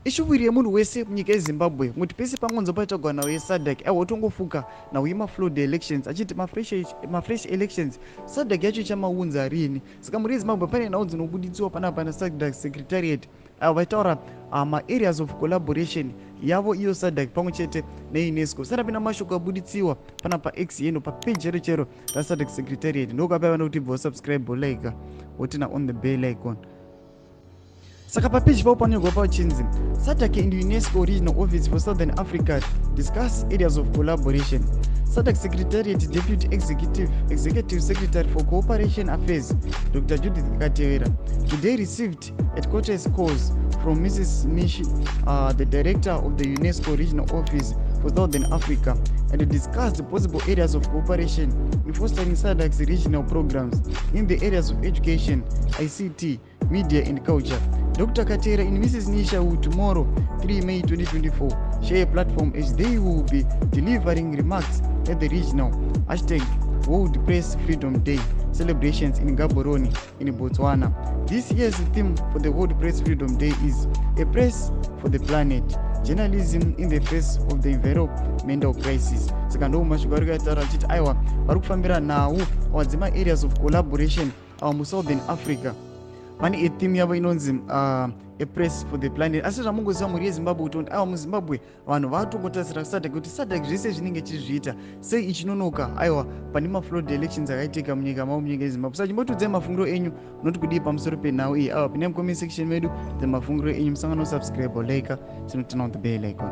ishuviri yemunhu wese munyika yezimbabwe kuti pese pangonzo paitagwa nawo yesadc aiwotongofuka nawo yemaflood elections achiti mafresh elections sadc yacho chamaunza rini saka muri yezimbabwe pane nhau dzinobuditsiwa panapa nasadc secretariat avo vaitaura maareas of collaboration yavo iyo sadc pamwe chete neunesco sara pina mashoko abuditsiwa pana pax yeno papeji chero chero rasadc secretariat ndokapaiva nokuti bva wasubscribe like wotina on the bell icon. Saka papeji pao panogwa pachinzi Sadc and Unesco Regional Office for Southern Africa discuss areas of collaboration. Sadc Secretariat Deputy Executive Secretary for Cooperation Affairs, Dr. Judith Katewera, today received headquarters calls from Mrs. Nishi, the Director of the UNESCO Regional Office for Southern Africa, and discussed possible areas of cooperation in fostering Sadc's regional programs in the areas of education, ICT, media and culture. Dr. Katera and Mrs. Nisha will tomorrow, 3 May 2024, share a platform as they will be delivering remarks at the regional #World Press Freedom Day celebrations in Gaborone in Botswana. This year's theme for the World Press Freedom Day is A Press for the Planet, Journalism in the Face of the Environmental Crisis. Saka ndo mashoko ari kutaura achiti aiwa vari kufambira nawo wadzima areas of collaboration mu Southern Africa. Mani etheme yavo inonzi A Press for the Planet. Asi zvamungoziva muri yezimbabwe kuti aiwa muzimbabwe vanhu vatongotarisira sadc kuti sadc zvese zvinenge chizviita sei ichinonoka aiwa pane maflood elections akaitika munyika mavo munyika yezimbabwe. Saka chimbotudzai mafungiro enyu noti kudii pamusoro penhau iyi aiwa pinai mucomment section medu dzemafungiro enyu musangano subscribe like tinotana on the bell icon.